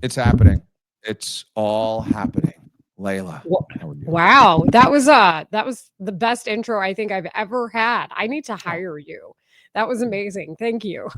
It's happening. It's all happening. Leila, how are you? Wow, that was the best intro I think I've ever had. I need to Oh, hire you. That was amazing. Thank you.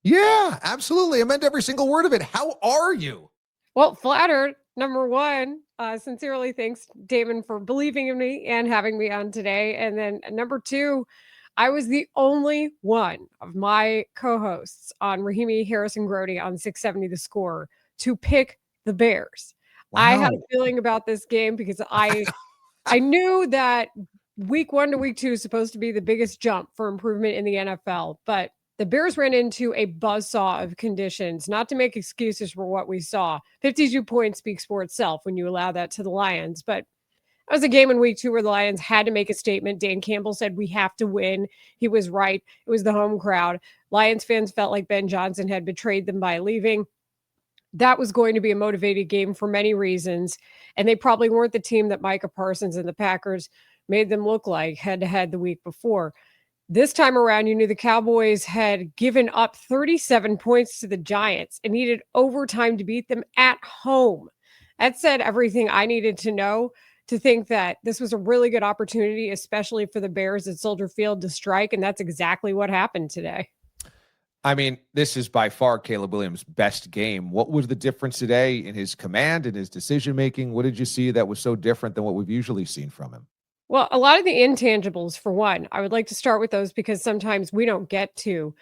yeah, absolutely. I meant every single word of it. How are you? Well, flattered, number one. Sincerely thanks, Damon, for believing in me and having me on today. And then number two, I was the only one of my co-hosts on Rahimi Harrison Grody on 670 The Score to pick the Bears. I had a Wow. feeling about this game because I knew that week 1 to week 2 is supposed to be the biggest jump for improvement in the NFL, but the Bears ran into a buzzsaw of conditions, not to make excuses for what we saw. 52 points speaks for itself when you allow that to the Lions, but it was a game in week 2 where the Lions had to make a statement. Dan Campbell said, "We have to win." He was right. It was the home crowd. Lions fans felt like Ben Johnson had betrayed them by leaving. That was going to be a motivated game for many reasons. And they probably weren't the team that Micah Parsons and the Packers made them look like head to head the week before. This time around, you knew the Cowboys had given up 37 points to the Giants and needed overtime to beat them at home. That said everything I needed to know to think that this was a really good opportunity, especially for the Bears at Soldier Field to strike. And that's exactly what happened today. I mean, this is by far Caleb Williams' best game. What was the difference today in his command and his decision making? What did you see that was so different than what we've usually seen from him? Well, a lot of the intangibles, for one, I would like to start with those because sometimes we don't get to.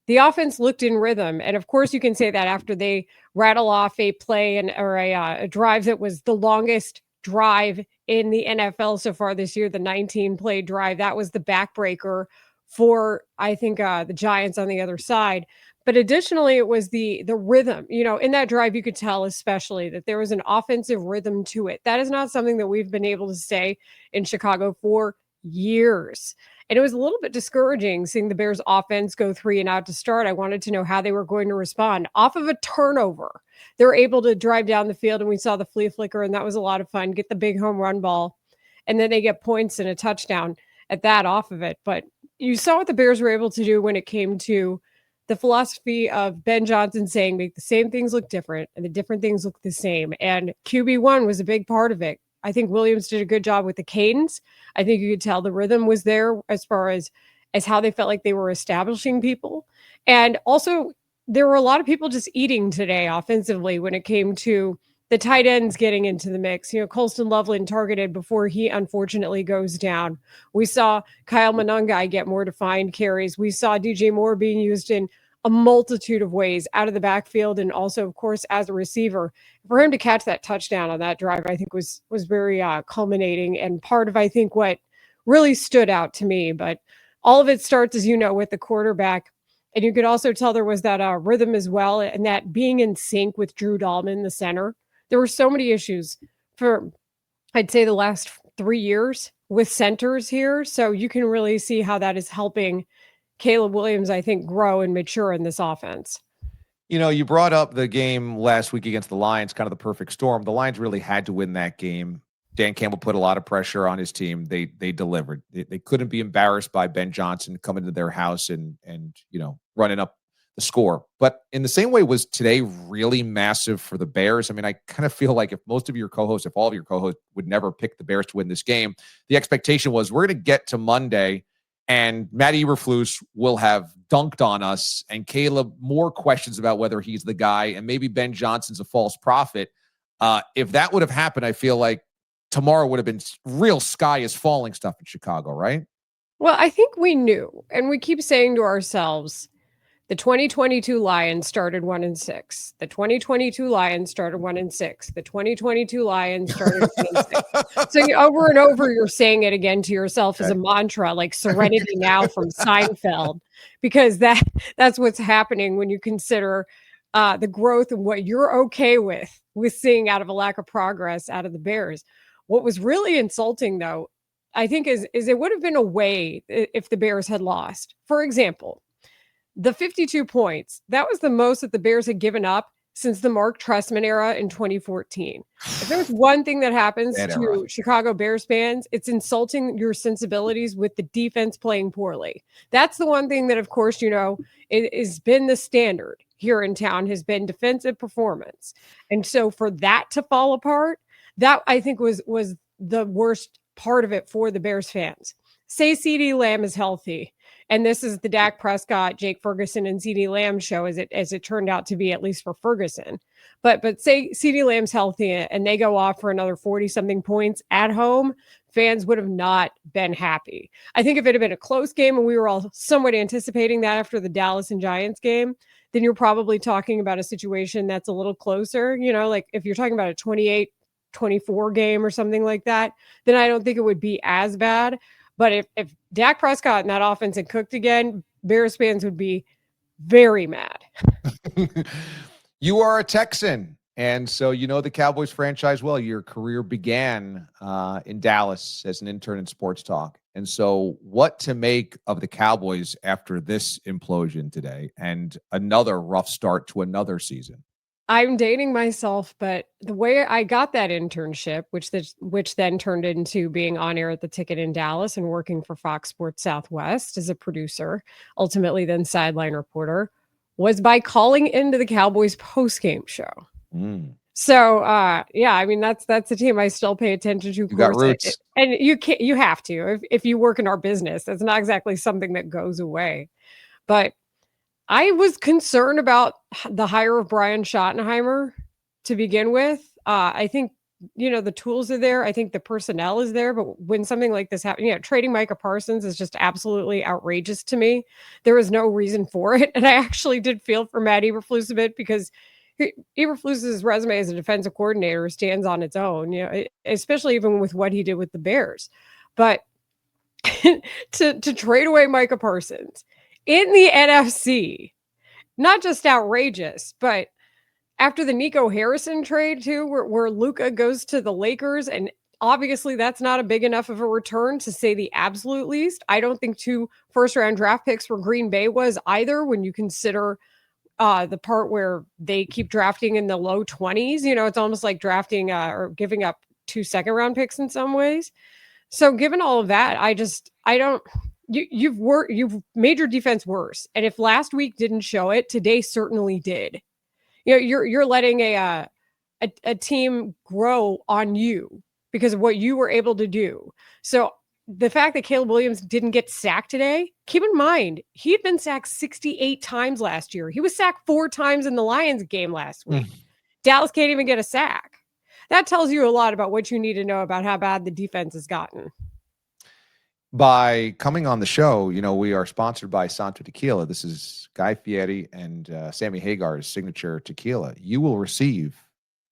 The offense looked in rhythm. And of course, you can say that after they rattle off a play or a drive that was the longest drive in the NFL so far this year, the 19 play drive. That was the backbreaker for, I think, the Giants on the other side. But additionally, it was the rhythm. You know, in that drive, you could tell especially that there was an offensive rhythm to it. That is not something that we've been able to say in Chicago for years. And it was a little bit discouraging seeing the Bears offense go 3 and out to start. I wanted to know how they were going to respond off of a turnover. They were able to drive down the field and we saw the flea flicker, and that was a lot of fun. Get the big home run ball, and then they get points and a touchdown at that off of it. But you saw what the Bears were able to do when it came to the philosophy of Ben Johnson saying make the same things look different and the different things look the same. And QB1 was a big part of it. I think Williams did a good job with the cadence. I think you could tell the rhythm was there as far as how they felt like they were establishing people. And also there were a lot of people just eating today offensively when it came to the tight ends getting into the mix. You know, Colston Loveland targeted before he unfortunately goes down. We saw Kyle Monangai get more defined carries. We saw DJ Moore being used in a multitude of ways out of the backfield and also, of course, as a receiver. For him to catch that touchdown on that drive, I think was very culminating and part of, I think, what really stood out to me. But all of it starts, as you know, with the quarterback. And you could also tell there was that rhythm as well, and that being in sync with Drew Dahlman, the center. There were so many issues for, I'd say, the last 3 years with centers here. So you can really see how that is helping Caleb Williams, I think, grow and mature in this offense. You know, you brought up the game last week against the Lions, kind of the perfect storm. The Lions really had to win that game. Dan Campbell put a lot of pressure on his team. They delivered. They couldn't be embarrassed by Ben Johnson coming to their house and running up the score. But in the same way, was today really massive for the Bears? I mean, I kind of feel like if all of your co-hosts would never pick the Bears to win this game, the expectation was we're going to get to Monday and Matt Eberflus will have dunked on us and Caleb more questions about whether he's the guy and maybe Ben Johnson's a false prophet. If that would have happened, I feel like tomorrow would have been real sky is falling stuff in Chicago, right? Well, I think we knew, and we keep saying to ourselves, the 2022 Lions started 1-6. The 2022 Lions started 1-6. The 2022 Lions started 1-6. So over and over, you're saying it again to yourself as a mantra, like Serenity Now from Seinfeld, because that's what's happening when you consider the growth and what you're okay with seeing out of a lack of progress out of the Bears. What was really insulting, though, I think, is it would have been a way if the Bears had lost. For example, the 52 points, that was the most that the Bears had given up since the Mark Trestman era in 2014. If there's one thing that happens to Chicago Bears fans, it's insulting your sensibilities with the defense playing poorly. That's the one thing that, of course, has been the standard here in town has been defensive performance. And so for that to fall apart, that I think was the worst part of it for the Bears fans. Say CeeDee Lamb is healthy, and this is the Dak Prescott, Jake Ferguson, and CeeDee Lamb show as it turned out to be, at least for Ferguson. But say CeeDee Lamb's healthy and they go off for another 40-something points at home, fans would have not been happy. I think if it had been a close game and we were all somewhat anticipating that after the Dallas and Giants game, then you're probably talking about a situation that's a little closer. Like if you're talking about a 28-24 game or something like that, then I don't think it would be as bad. But if Dak Prescott and that offense had cooked again, Bears fans would be very mad. You are a Texan, and so you know the Cowboys franchise well. Your career began in Dallas as an intern in sports talk. And so what to make of the Cowboys after this implosion today and another rough start to another season? I'm dating myself, but the way I got that internship, which then turned into being on air at the Ticket in Dallas and working for Fox Sports Southwest as a producer, ultimately then sideline reporter, was by calling into the Cowboys postgame show. So, I mean, that's a team I still pay attention to. You got roots. And you have to, if you work in our business, that's not exactly something that goes away. But I was concerned about the hire of Brian Schottenheimer to begin with. I think, the tools are there. I think the personnel is there. But when something like this happens, trading Micah Parsons is just absolutely outrageous to me. There was no reason for it. And I actually did feel for Matt Eberflus a bit because Eberflus's resume as a defensive coordinator stands on its own, especially even with what he did with the Bears. But to trade away Micah Parsons in the NFC, not just outrageous, but after the Nico Harrison trade too, where Luka goes to the Lakers, and obviously that's not a big enough of a return to say the absolute least. I don't think 2 first-round draft picks for Green Bay was either when you consider the part where they keep drafting in the low 20s. It's almost like drafting or giving up 2 second-round picks in some ways. So given all of that, you've made your defense worse. And if last week didn't show it, today certainly did. You're letting a team grow on you because of what you were able to do. So the fact that Caleb Williams didn't get sacked today, keep in mind, he had been sacked 68 times last year. He was sacked 4 times in the Lions game last week. Dallas can't even get a sack. That tells you a lot about what you need to know about how bad the defense has gotten. By coming on the show, we are sponsored by Santo Tequila. This is Guy Fieri and Sammy Hagar's signature tequila. You will receive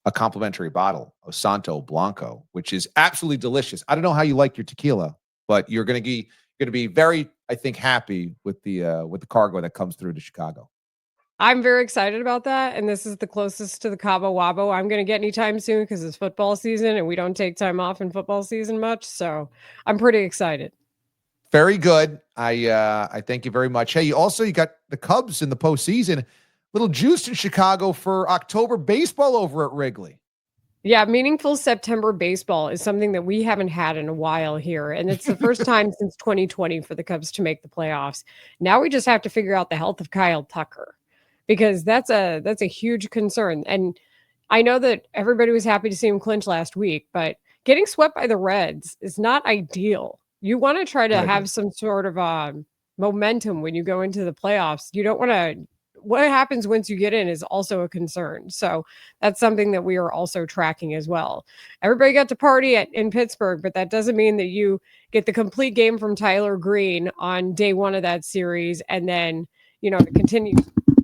a complimentary bottle of Santo Blanco, which is absolutely delicious. I don't know how you like your tequila, but you're going to be very, I think, happy with the cargo that comes through to Chicago. I'm very excited about that, and this is the closest to the Cabo Wabo I'm going to get anytime soon because it's football season, and we don't take time off in football season much. So I'm pretty excited. Very good. I thank you very much. Hey, you got the Cubs in the postseason. Little juice in Chicago for October baseball over at Wrigley. Yeah, meaningful September baseball is something that we haven't had in a while here. And it's the first time since 2020 for the Cubs to make the playoffs. Now we just have to figure out the health of Kyle Tucker because that's a huge concern. And I know that everybody was happy to see him clinch last week, but getting swept by the Reds is not ideal. You want to try to have some sort of momentum when you go into the playoffs. You don't want to. What happens once you get in is also a concern. So that's something that we are also tracking as well. Everybody got to party in Pittsburgh, but that doesn't mean that you get the complete game from Tyler Green on day 1 of that series. And then, it continues.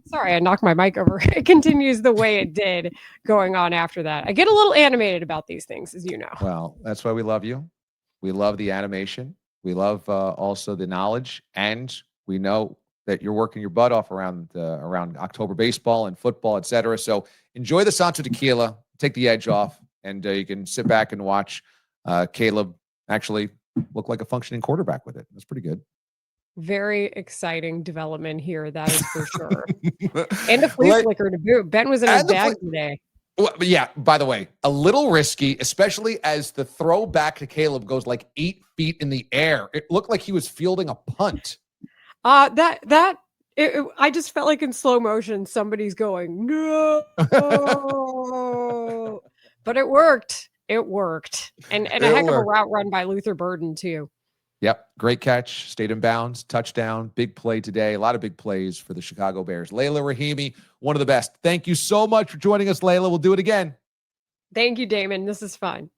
Sorry, I knocked my mic over. It continues the way it did going on after that. I get a little animated about these things, as you know. Well, that's why we love you. We love the animation. We love also the knowledge. And we know that you're working your butt off around October baseball and football, et cetera. So enjoy the Santo Tequila, take the edge off, and you can sit back and watch Caleb actually look like a functioning quarterback with it. That's pretty good. Very exciting development here, that is for sure. And the flea flicker to boot. Ben was in his bag today. Well, yeah, by the way, a little risky, especially as the throw back to Caleb goes like 8 feet in the air. It looked like he was fielding a punt. That I just felt like in slow motion, somebody's going, no, but it worked. It worked. And a heck of a route run by Luther Burden too. Yep. Great catch. Stayed in bounds. Touchdown. Big play today. A lot of big plays for the Chicago Bears. Leila Rahimi, one of the best. Thank you so much for joining us, Leila. We'll do it again. Thank you, Damon. This is fun.